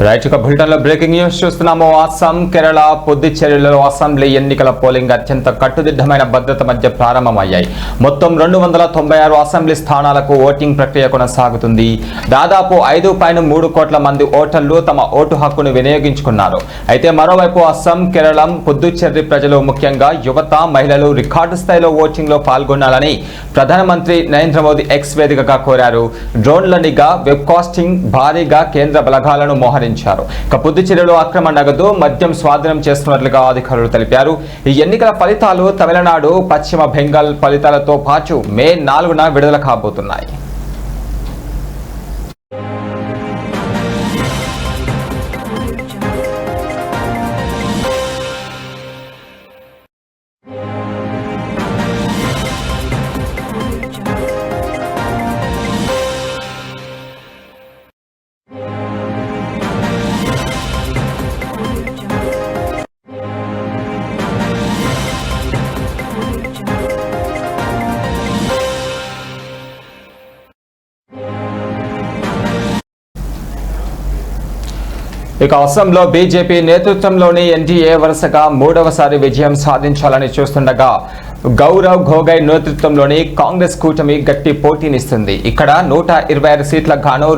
Right ఇక బులెటిన్లో breaking news చూస్తున్నాము. అస్సాం, కేరళ, పుదుచ్చేరిలో అసెంబ్లీ ఎన్నికల పోలింగ్ అత్యంత కట్టుదిట్టమైన భద్రత మధ్య ప్రారంభమయ్యాయి. మొత్తం 296 అసెంబ్లీ స్థానాలకు ఓటింగ్ ప్రక్రియ కొనసాగుతుంది. దాదాపు 5.3 కోట్ల మంది ఓటర్లు తమ ఓటు హక్కును వినియోగించుకున్నారు. అయితే మరోవైపు అస్సాం, కేరళ, పుదుచ్చేరి ప్రజలు ముఖ్యంగా యువత, మహిళలు రికార్డు స్థాయిలో ఓటింగ్లో పాల్గొనాలని ప్రధానమంత్రి నరేంద్ర మోదీ ఎక్స్ వేదికగా కోరారు. డ్రోన్ల నిఘా, వెబ్ కాస్టింగ్, భారీగా కేంద్ర బలగాలను మోహరించారు. పుదుచ్చేరిలో అక్రమ నగదు, మద్యం స్వాధీనం చేస్తున్నట్లుగా అధికారులు తెలిపారు. ఈ ఎన్నికల ఫలితాలు తమిళనాడు, పశ్చిమ బెంగాల్ ఫలితాలతో పాటు మే 4న విడుదల కాబోతున్నాయి. ఇక అస్సాంలో బీజేపీ నేతృత్వంలోని ఎన్డీఏ వరుసగా 3వసారి విజయం సాధించాలని చూస్తుండగా గౌరవ్ గొగోయ్ నేతృత్వంలోని కాంగ్రెస్ కూటమి గట్టి పోటీనిస్తుంది. ఇక్కడ 126 సీట్లకు గాను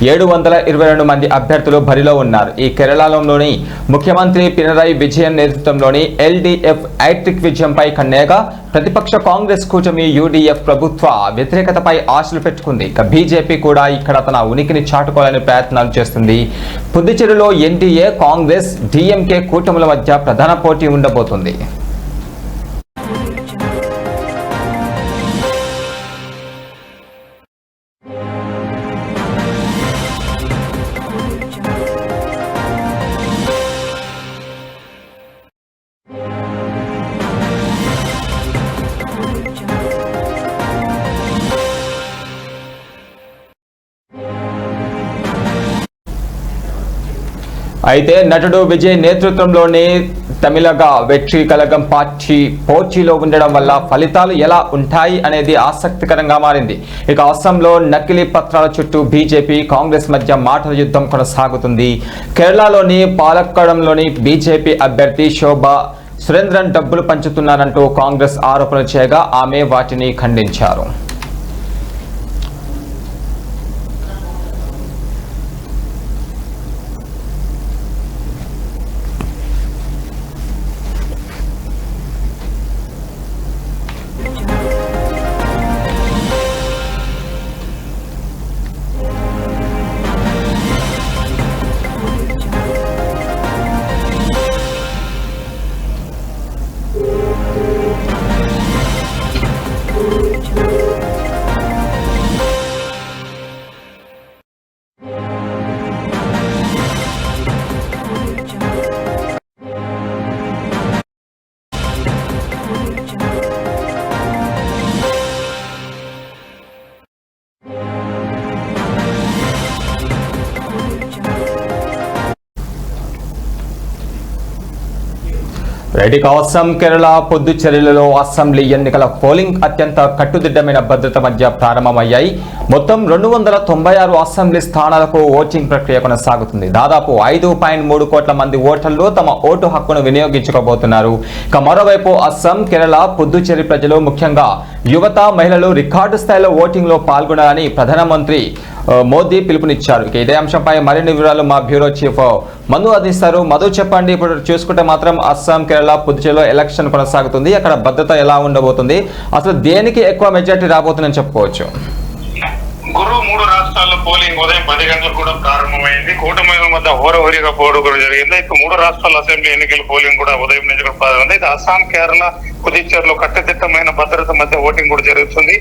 722 మంది అభ్యర్థులు బరిలో ఉన్నారు. ఈ కేరళలోని ముఖ్యమంత్రి పినరయి విజయన్ నేతృత్వంలోని ఎల్డీఎఫ్ హ్యాట్రిక్ విజయంపై కన్నేగా ప్రతిపక్ష కాంగ్రెస్ కూటమి యూడీఎఫ్ ప్రభుత్వ వ్యతిరేకతపై ఆశలు పెట్టుకుంది. ఇక బీజేపీ కూడా ఇక్కడ తన ఉనికిని చాటుకోవాలని ప్రయత్నాలు చేస్తుంది. పుదుచ్చేరిలో ఎన్డీఏ, కాంగ్రెస్, డీఎంకే కూటముల మధ్య ప్రధాన పోటీ ఉండబోతుంది. అయితే నటుడు విజయ్ నేతృత్వంలోని తమిళగ వెట్రి కళగం పార్టీ పోటీలో ఉండడం వల్ల ఫలితాలు ఎలా ఉంటాయి అనేది ఆసక్తికరంగా మారింది. ఇక అస్సాంలో నకిలీ పత్రాల చుట్టూ బీజేపీ, కాంగ్రెస్ మధ్య మాటల యుద్ధం కొనసాగుతుంది. కేరళలోని పాలక్కడంలోని బీజేపీ అభ్యర్థి శోభా సురేంద్రన్ డబ్బులు పంచుతున్నారంటూ కాంగ్రెస్ ఆరోపణలు చేయగా ఆమె వాటిని ఖండించారు. రెడీగా అస్సాం, కేరళ, పుదుచ్చేరిలలో అసెంబ్లీ ఎన్నికల పోలింగ్ అత్యంత కట్టుదిట్టమైన భద్రత మధ్య ప్రారంభమయ్యాయి. మొత్తం 296 అసెంబ్లీ స్థానాలకు ఓటింగ్ ప్రక్రియ కొనసాగుతుంది. దాదాపు 5.3 కోట్ల మంది ఓటర్లు తమ ఓటు హక్కును వినియోగించుకోబోతున్నారు. ఇక మరోవైపు అస్సాం, కేరళ, పుదుచ్చేరి ప్రజలు ముఖ్యంగా యువత, మహిళలు రికార్డు స్థాయిలో ఓటింగ్లో పాల్గొనాలని ప్రధానమంత్రి మోదీ పిలుపునిచ్చారు. ఇక ఇదే అంశంపై మరిన్ని వివరాలు మా బ్యూరో చీఫ్ మధు అందిస్తారు. మధు, చెప్పండి. ఇప్పుడు చూసుకుంటే మాత్రం అస్సాం, కేరళ, పుదుచ్చేరిలో ఎలక్షన్ కొనసాగుతుంది. అక్కడ భద్రత ఎలా ఉండబోతుంది, అసలు దేనికి ఎక్కువ మెజార్టీ రాబోతుందని చెప్పుకోవచ్చు? గురు 3 రాష్ట్రాల్లో పోలింగ్ ఉదయం 10 గంటలకు కూడా ప్రారంభమైంది. కూటమిల మధ్య హోరహోరీగా పోరు కూడా జరిగింది. ఇక 3 రాష్ట్రాల అసెంబ్లీ ఎన్నికల పోలింగ్ కూడా ఉదయం నుంచి కూడా ప్రారంభమైంది. ఇది అస్సాం, కేరళ, పుదుచ్చేరిలో కట్టుదిట్టమైన భద్రత మధ్య ఓటింగ్ కూడా జరుగుతుంది.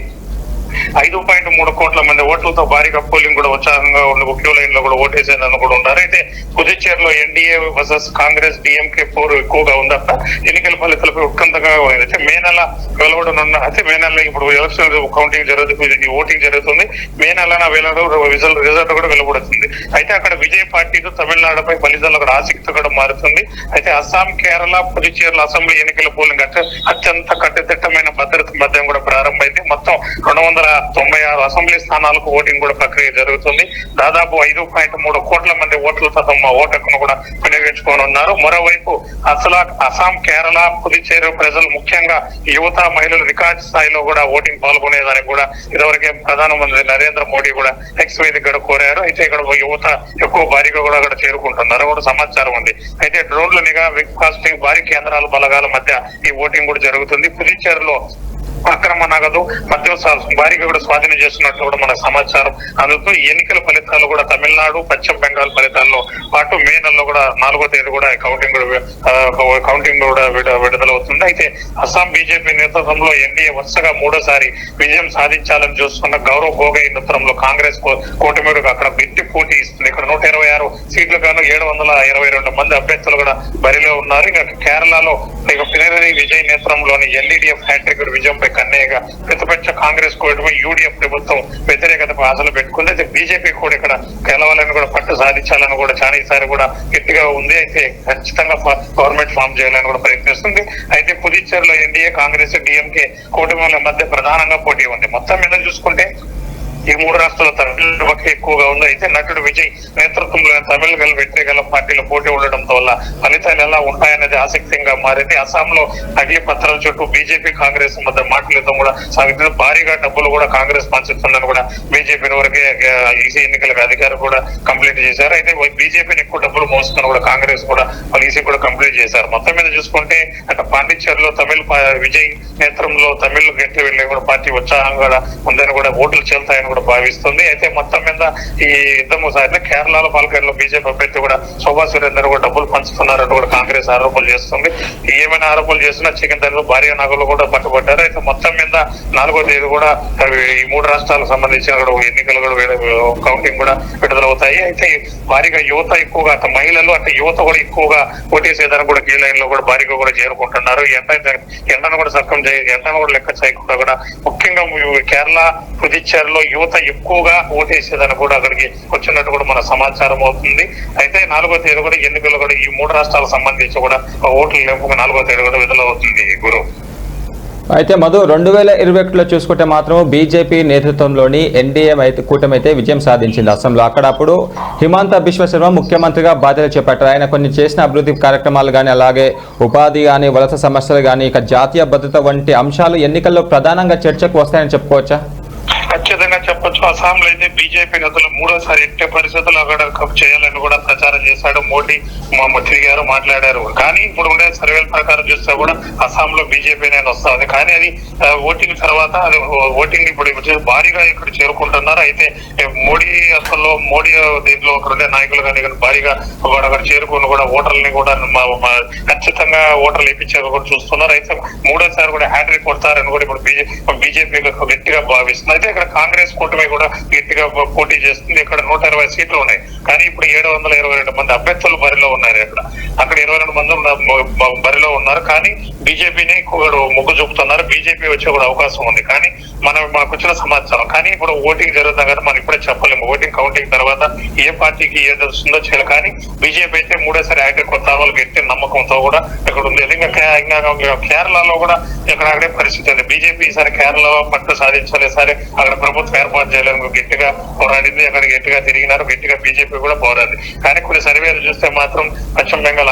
5.3 కోట్ల మంది ఓట్లతో భారీగా పోలింగ్ కూడా ఉత్సాహంగా ఉండి క్యూ లైన్ లో కూడా ఓటేసేందుకు కూడా ఉన్నారు. అయితే పుదుచ్చేరిలో ఎన్డీఏ వర్సెస్ కాంగ్రెస్, డిఎంకే పోరు ఎక్కువగా ఉందట. ఎన్నికల ఫలితాలపై ఉత్కంఠగా ఉంది. అయితే మే నెల వెలువడనున్న మే నెల ఇప్పుడు ఎలక్షన్ కౌంటింగ్ జరుగుతుంది, ఓటింగ్ జరుగుతుంది. మే నెలన రిజల్ట్ కూడా వెలువడుతుంది. అయితే అక్కడ విజయ్ పార్టీతో తమిళనాడుపై ఫలితాలు అక్కడ ఆసక్తి కూడా మారుతుంది. అయితే అస్సాం, కేరళ, పుదుచ్చేరిలో అసెంబ్లీ ఎన్నికల పోలింగ్ అత్యంత కట్టుదిట్టమైన భద్రత మధ్య కూడా ప్రారంభమైంది. మొత్తం 296 అసెంబ్లీ స్థానాలకు ఓటింగ్ కూడా ప్రక్రియ జరుగుతుంది. దాదాపు 5.3 కోట్ల మంది ఓట్లతో తమ ఓటు హక్కును కూడా వినియోగించుకోనున్నారు. మరోవైపు అస్సాం, కేరళ, పుదుచ్చేరి ప్రజలు ముఖ్యంగా యువత, మహిళలు రికార్డ్ స్థాయిలో కూడా ఓటింగ్ పాల్గొనేదానికి కూడా ఇదివరకే ప్రధానమంత్రి నరేంద్ర మోడీ కూడా ఎక్స్ వేదిక కోరారు. అయితే ఇక్కడ యువత ఎక్కువ భారీగా కూడా అక్కడ చేరుకుంటున్నారు కూడా సమాచారం ఉంది. అయితే డ్రోన్ల నిఘా, వెబ్ కాస్టింగ్, భారీ కేంద్రాల బలగాల మధ్య ఈ ఓటింగ్ కూడా జరుగుతుంది. పుదుచ్చేరిలో అక్రమ నగదు, మద్యం భారీగా కూడా స్వాధీనం చేస్తున్నట్లు కూడా మనకు సమాచారం అందుతూ ఈ ఎన్నికల ఫలితాలు కూడా తమిళనాడు, పశ్చిమ బెంగాల్ ఫలితాల్లో పాటు మే నెలలో కూడా 4వ తేదీ కూడా కౌంటింగ్ కూడా విడుదలవుతుంది. అయితే అస్సాం బీజేపీ నేతృత్వంలో ఎన్డీఏ వరుసగా 3వ విజయం సాధించాలని చూస్తున్న గౌరవ్ గోగోయ్ నేతృత్వంలో కాంగ్రెస్ కూటమికి అక్కడ గట్టి పోటీ ఇస్తుంది. ఇక్కడ 126 సీట్లు గాను 722 మంది అభ్యర్థులు కూడా బరిలో ఉన్నారు. ఇక కేరళలో పినరయి విజయ్ నేతృత్వంలోని ఎల్డీఎఫ్ హ్యాట్రిక్ విజయంపై కన్నయ్యగా ప్రతిపక్ష కాంగ్రెస్ కూటమి యూడీఎఫ్ ప్రభుత్వం వ్యతిరేకతపై ఆశలు పెట్టుకుంది. అయితే బీజేపీ కూడా ఇక్కడ గెలవాలని కూడా పట్టు సాధించాలని కూడా చాలా ఈసారి కూడా గట్టిగా ఉంది. అయితే ఖచ్చితంగా గవర్నమెంట్ ఫామ్ చేయాలని కూడా ప్రయత్నిస్తుంది. అయితే పుదుచ్చేరిలో ఎన్డీఏ, కాంగ్రెస్, డిఎంకే కూటమిల మధ్య ప్రధానంగా పోటీ ఉంది. మొత్తం మీద చూసుకుంటే ఈ 3 రాష్ట్రాల తమిళ ఎక్కువగా ఉంది. అయితే నటుడు విజయ్ నేతృత్వంలో తమిళ వ్యతిరేక పార్టీలు పోటీ ఉండడంతో వల్ల ఫలితాలు ఎలా ఉంటాయనేది ఆసక్తిగా మారింది. అస్సాంలో నకిలీ పత్రాల చుట్టూ బీజేపీ, కాంగ్రెస్ మధ్య మాటలతో కూడా సాగుతుంది. భారీగా డబ్బులు కూడా కాంగ్రెస్ పంచుతుందని కూడా బీజేపీ వరకే ఈసీ ఎన్నికలకు అధికారులు కూడా కంప్లీట్ చేశారు. అయితే బీజేపీని ఎక్కువ డబ్బులు మోసుకొని కూడా కాంగ్రెస్ కూడా ఈసీ కూడా కంప్లీట్ చేశారు. మొత్తం మీద చూసుకుంటే అక్కడ పాండిచ్చేరిలో విజయ్ నేతృత్వంలో తమిళ గట్టి వెళ్ళి కూడా పార్టీ ఉత్సాహంగా కూడా ఉందని కూడా ఓట్లు చెల్తాయని కూడా భావిస్తుంది. అయితే మొత్తం మీద ఈ యుద్ధము సాగిన కేరళలో పాల్గొనలో బీజేపీ అభ్యర్థి కూడా శోభా సురేందర్ కూడా డబ్బులు పంచుతున్నారంటూ కూడా కాంగ్రెస్ ఆరోపణలు చేస్తుంది. ఏమైనా ఆరోపణలు చేస్తున్నా చికెన్ ధరలు, భారీ నగలు కూడా పట్టుబడ్డారు. అయితే మొత్తం మీద 4వ తేదీ కూడా ఈ 3 రాష్ట్రాలకు సంబంధించిన ఎన్నికలు కూడా కౌంటింగ్ కూడా విడుదలవుతాయి. అయితే భారీగా యువత ఎక్కువగా మహిళలు అంటే యువత కూడా ఎక్కువగా ఓటేసేదానికి కూడా కీ లైన్ లో కూడా భారీగా కూడా చేరుకుంటున్నారు. ఎండను కూడా ఎండను కూడా లెక్క చేయకుండా కూడా ముఖ్యంగా కేరళ, పుదుచ్చేరిలో యువత ఎక్కువగా ఓటేసేదని కూడా అక్కడికి వచ్చినట్టు కూడా మన సమాచారం అవుతుంది. అయితే 4వ తేదీ కూడా ఎన్నికలు కూడా ఈ 3 రాష్ట్రాలకు సంబంధించి కూడా ఓట్లు నింపుకు 4వ తేదీ కూడా విడుదలవుతుంది. గురు అయితే మధు 2021లో చూసుకుంటే మాత్రం బీజేపీ నేతృత్వంలోని ఎన్డీఏ కూటమి అయితే విజయం సాధించింది అస్సాంలో. అక్కడ అప్పుడు హిమంత బిశ్వ శర్మ ముఖ్యమంత్రిగా బాధ్యతలు చేపట్టారు. ఆయన కొన్ని చేసిన అభివృద్ధి కార్యక్రమాలు కానీ, అలాగే ఉపాధి కానీ, వలస సమస్యలు కానీ, ఇక జాతీయ భద్రత వంటి అంశాలు ఎన్నికల్లో ప్రధానంగా చర్చకు వస్తాయని చెప్పుకోవచ్చా? ఖచ్చితంగా చెప్పొచ్చు. అస్సాంలో అయితే బీజేపీ నేతలు 3వసారి ఎట్టి పరిస్థితులు అక్కడ చేయాలని కూడా ప్రచారం చేశాడు. మోడీ తిరిగారు, మాట్లాడారు. కానీ ఇప్పుడు ఉండే సర్వేల ప్రకారం చూస్తే కూడా అస్సాంలో బీజేపీ నేను వస్తుంది. కానీ అది ఓటింగ్ తర్వాత అది ఓటింగ్ ఇప్పుడు భారీగా ఇక్కడ చేరుకుంటున్నారు. అయితే మోడీ దీంట్లో ఉండే నాయకులు కానీ భారీగా అక్కడ చేరుకుని కూడా ఓటర్లని కూడా ఖచ్చితంగా ఓటర్లు ఇప్పించే కూడా చూస్తున్నారు. అయితే 3వసారి కూడా హ్యాట్రిక్ కొడతారని కూడా ఇప్పుడు బీజేపీ గట్టిగా భావిస్తుంది. అయితే ఇక్కడ కాంగ్రెస్ కూటమి కూడా గట్టిగా పోటీ చేస్తుంది. ఇక్కడ 120 సీట్లు ఉన్నాయి. కానీ ఇప్పుడు 722 మంది అభ్యర్థులు బరిలో ఉన్నారు. అక్కడ 22 మంది బరిలో ఉన్నారు. కానీ బీజేపీని మొగ్గు చూపుతున్నారు. బీజేపీ వచ్చే కూడా అవకాశం ఉంది. కానీ మనకు వచ్చిన సమాచారం కానీ ఇప్పుడు ఓటింగ్ జరుగుతుంది కదా, మనం ఇప్పుడే చెప్పలేము. ఓటింగ్ కౌంటింగ్ తర్వాత ఏ పార్టీకి ఏది వస్తుందో చేయాలి. కానీ బీజేపీ అయితే 3వసారి యాక్టివ్ కొత్త వాళ్ళు గట్టి నమ్మకంతో కూడా ఇక్కడ ఉంది. ఇంకా కేరళలో కూడా అక్కడే పరిస్థితి ఉంది. బీజేపీ ఈసారి కేరళలో పట్టు సాధించాలి, సరే అక్కడ ప్రభుత్వం ఏర్పాటు చేయాలని గట్టిగా పోరాడింది. అక్కడ గట్టిగా తిరిగినారు, గట్టిగా బీజేపీ కూడా పోరాడింది. కానీ కొన్ని సర్వేలు చూస్తే మాత్రం పశ్చిమ బెంగాల్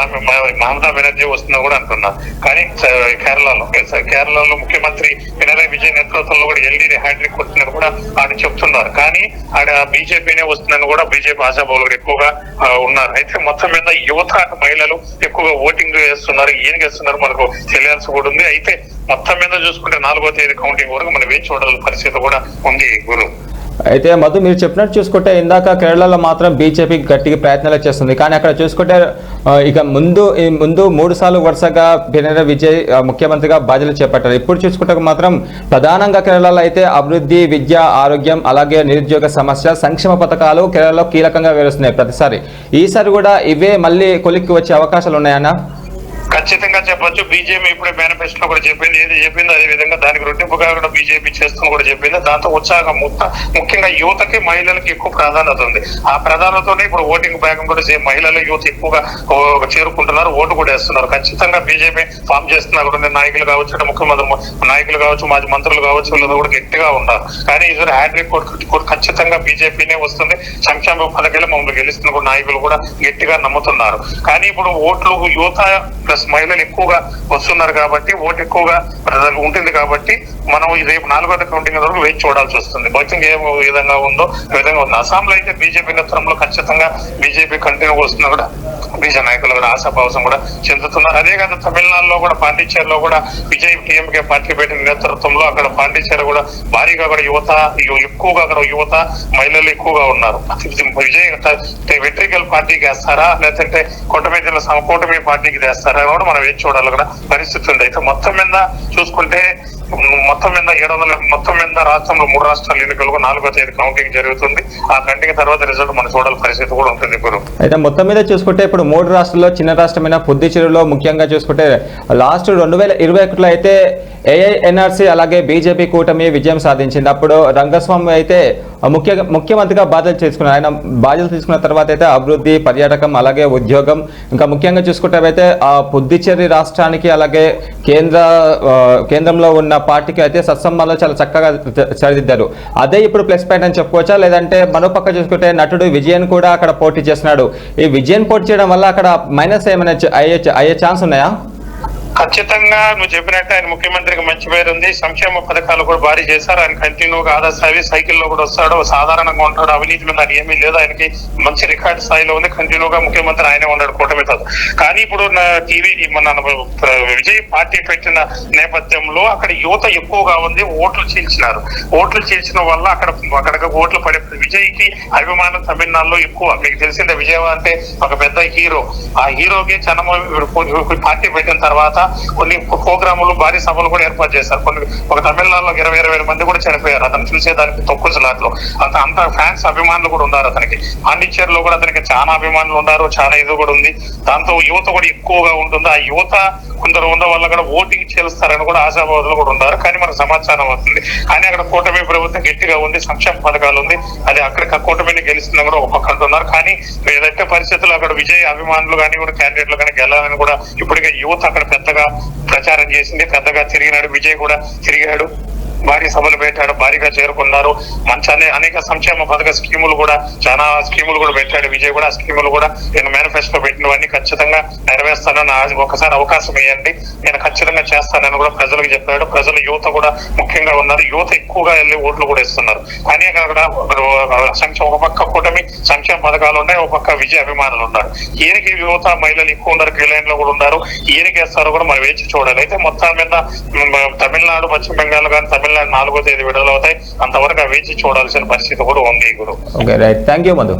మమతా బెనర్జీ వస్తుందో కూడా అంటున్నారు. కానీ కేరళలో ముఖ్యమంత్రి పినరయి విజయ్ నేతృత్వంలో కూడా ఎల్డీని హ్యాట్రిక్ కొట్టినట్టు కూడా ఆయన చెప్తున్నారు. కానీ ఆడ బీజేపీనే వస్తుందని కూడా బీజేపీ ఆశాభావులు ఎక్కువగా ఉన్నారు. అయితే మొత్తం మీద యువత, మహిళలు ఎక్కువగా ఓటింగ్ చేస్తున్నారు. ఏం చేస్తున్నారు మనకు తెలియాల్సి కూడా ఉంది. అయితే మొత్తం మీద చూసుకుంటే 4వ తేదీ కౌంటింగ్ వరకు మనం వేచి చూడాల్సిన పరిస్థితి కూడా ఉంది. గురు అయితే మధు మీరు చెప్పినట్టు చూసుకుంటే ఇందాక కేరళలో మాత్రం బీజేపీ గట్టిగా ప్రయత్నాలు చేస్తుంది. కానీ అక్కడ చూసుకుంటే ఇక ముందు 3 సార్లు వరుసగా పినరయి విజయ్ ముఖ్యమంత్రిగా బాధ్యతలు చేపట్టారు. ఇప్పుడు చూసుకుంటే మాత్రం ప్రధానంగా కేరళలో అయితే అభివృద్ధి, విద్య, ఆరోగ్యం, అలాగే నిరుద్యోగ సమస్య, సంక్షేమ పథకాలు కేరళలో కీలకంగా వేరుస్తున్నాయి ప్రతిసారి. ఈసారి కూడా ఇవే మళ్ళీ కొలిక్కి వచ్చే అవకాశాలు ఉన్నాయన్నా? ఖచ్చితంగా చెప్పొచ్చు. బీజేపీ ఇప్పుడే మేనిఫెస్టో కూడా చెప్పింది, ఏది చెప్పిందో అదే విధంగా దానికి రెట్టింపుగా కూడా బీజేపీ చేస్తున్న కూడా చెప్పింది. దాంతో ఉత్సాహం ముఖ్యంగా యువతకి మహిళలకి ఎక్కువ ప్రాధాన్యత ఉంది. ఆ ప్రాధాన్యతతోనే ఇప్పుడు ఓటింగ్ బ్యాంక్ కూడా మహిళలు యువత ఎక్కువగా చేరుకుంటున్నారు, ఓటు కూడా వేస్తున్నారు. ఖచ్చితంగా బీజేపీ ఫామ్ చేస్తున్నా కూడా నాయకులు కావచ్చు, ముఖ్యమంత్రి నాయకులు కావచ్చు, మాజీ మంత్రులు కావచ్చు, వీళ్ళు కూడా గట్టిగా ఉన్నారు. కానీ ఈసారి హ్యాట్రిక్ కోర్టు ఖచ్చితంగా బీజేపీనే వస్తుంది, సంక్షేమ పథకాలు మమ్మల్ని గెలుస్తున్న కూడా నాయకులు కూడా గట్టిగా నమ్ముతున్నారు. కానీ ఇప్పుడు ఓట్లు యువత ప్లస్ మహిళలు ఎక్కువగా వస్తున్నారు కాబట్టి, ఓటు ఎక్కువగా ఉంటుంది కాబట్టి మనం రేపు 4వ కౌంటింగ్ వరకు వేచి చూడాల్సి వస్తుంది. భవిష్యత్ ఏ విధంగా ఉందో ఈ విధంగా ఉంది. అస్సాంలో అయితే బీజేపీ నేతృత్వంలో ఖచ్చితంగా బీజేపీ కంటిన్యూ వస్తున్నా కూడా బీజేపీ నాయకులు కూడా ఆశాభావం కూడా చెందుతున్నారు. అదే కాదు తమిళనాడులో కూడా పాండిచ్చేరిలో కూడా విజయ్ టీఎంకే పార్టీ పెట్టిన నేతృత్వంలో అక్కడ పాండిచ్చేరి కూడా భారీగా కూడా ఎక్కువగా అక్కడ యువత మహిళలు ఎక్కువగా ఉన్నారు. విజయ్ వెట్రికల్ పార్టీకి వేస్తారా లేదంటే కూటమి పార్టీకి వేస్తారా కూడా మనం వేచి చూడాలి కూడా పరిస్థితి ఉంది. అయితే మొత్తం మీద చూసుకుంటే మొత్తం మీద రాష్ట్రంలో 3 రాష్ట్రాల ఎన్నికలకు 4వ తేదీ కౌంటింగ్ జరుగుతుంది. ఆ కౌంటింగ్ తర్వాత రిజల్ట్ మనం చూడాలి పరిస్థితి కూడా ఉంటుంది. అయితే మొత్తం మీద చూసుకుంటే ఇప్పుడు 3 రాష్ట్రాల్లో చిన్న రాష్ట్రమైన పుదుచ్చేరిలో ముఖ్యంగా చూసుకుంటే లాస్ట్ 2021లో అయితే ఏఐఎన్ఆర్సీ అలాగే బీజేపీ కూటమి విజయం సాధించింది. అప్పుడు రంగస్వామి అయితే ముఖ్యమంత్రిగా బాధ్యతలు తీసుకున్నారు. ఆయన బాధ్యతలు తీసుకున్న తర్వాత అయితే అభివృద్ధి, పర్యాటకం అలాగే ఉద్యోగం, ఇంకా ముఖ్యంగా చూసుకుంటే అయితే ఆ పుదుచ్చేరి రాష్ట్రానికి అలాగే కేంద్రంలో ఉన్న పార్టీకి అయితే సత్సంబంధాలు చాలా చక్కగా సరిదిద్దారు. అదే ఇప్పుడు ప్లస్ పాయింట్ అని చెప్పుకోవచ్చా, లేదంటే మరోపక్క చూసుకుంటే నటుడు విజయన్ కూడా అక్కడ పోటీ చేస్తున్నాడు. ఈ విజయన్ పోటీ చేయడం వల్ల అక్కడ మైనస్ ఏమైనా అయ్యే ఛాన్స్ ఉన్నాయా? ఖచ్చితంగా నువ్వు చెప్పినట్టు ఆయన ముఖ్యమంత్రికి మంచి పేరు ఉంది, సంక్షేమ పథకాలు కూడా భారీ చేశారు. ఆయన కంటిన్యూగా ఆదర్శ సైకిల్లో కూడా వస్తాడు, సాధారణంగా ఉంటాడు, అవినీతి మీద ఏమీ లేదు, ఆయనకి మంచి రికార్డు స్థాయిలో ఉంది, కంటిన్యూగా ముఖ్యమంత్రి ఆయనే ఉన్నాడు కూటమితో. కానీ ఇప్పుడు మన విజయ్ పార్టీ పెట్టిన నేపథ్యంలో అక్కడ యువత ఎక్కువగా ఉంది, ఓట్లు చీల్చిన వల్ల అక్కడ ఓట్లు పడే విజయ్కి అభిమానం తమిళనాడులో ఎక్కువ. మీకు తెలిసిందే విజయవాడ అంటే ఒక పెద్ద హీరో, ఆ హీరోకి పార్టీ పెట్టిన తర్వాత కొన్ని ప్రోగ్రాములు భారీ సభలు కూడా ఏర్పాటు చేశారు. ఒక తమిళనాడులో 20,000 మంది కూడా చనిపోయారు అతను చూసేదానికి తొక్కుసలాట్లో. అంత ఫ్యాన్స్ అభిమానులు కూడా ఉన్నారు అతనికి. పాండిచ్చేరిలో కూడా అతనికి చాలా అభిమానులు ఉన్నారు, చాలా ఇది కూడా ఉంది. దాంతో యువత కూడా ఎక్కువగా ఉంటుంది. ఆ యువత కొందరు ఉన్న వల్ల కూడా ఓటింగ్ చేస్తారని కూడా ఆశావాదులు కూడా ఉన్నారు. కానీ మనకు సమాచారం వస్తుంది. కానీ అక్కడ కూటమి ప్రభుత్వం గట్టిగా ఉంది, సంక్షేమ పథకాలు ఉంది, అది అక్కడ కూటమిని గెలిచిందని కూడా ఒక పక్క అంటున్నారు. కానీ ఏదైతే పరిస్థితుల్లో అక్కడ విజయ్ అభిమానులు కానీ కూడా క్యాండిడేట్లు కానీ గెలాలని కూడా ఇప్పటికే యువత అక్కడ పెద్దగా ప్రచారం చేసింది, పెద్దగా తిరిగినాడు. విజయ్ కూడా తిరిగాడు, భారీ సభలు పెట్టాడు, భారీగా చేరుకున్నారు. అనేక సంక్షేమ పథక స్కీములు కూడా చాలా స్కీములు కూడా పెట్టాడు విజయ్ కూడా. ఆ స్కీములు కూడా నేను మేనిఫెస్టో పెట్టినవన్నీ ఖచ్చితంగా నెరవేర్స్తానని ఒకసారి అవకాశం ఇవ్వండి, నేను ఖచ్చితంగా చేస్తానని కూడా ప్రజలకు చెప్పాడు. యువత కూడా ముఖ్యంగా ఉన్నారు, యువత ఎక్కువగా వెళ్ళి ఓట్లు కూడా ఇస్తున్నారు. కానీ అక్కడ ఒక పక్క కూటమి సంక్షేమ పథకాలు ఉన్నాయి, ఒక పక్క విజయ్ అభిమానులు ఉన్నారు. ఈయనకి యువత మహిళలు ఎక్కువ ఉన్నారు, క్యూలైన్ లో కూడా ఉన్నారు. ఈయనకి వేస్తారో కూడా మనం వేచి చూడాలి. అయితే మొత్తం మీద తమిళనాడు, పశ్చిమ బెంగాల్ కానీ 4వ తేదీ విడుదలవుతాయి, అంతవరకు వేచి చూడాల్సిన పరిస్థితి కూడా ఉంది. గురు okay, right, thank you Madhu.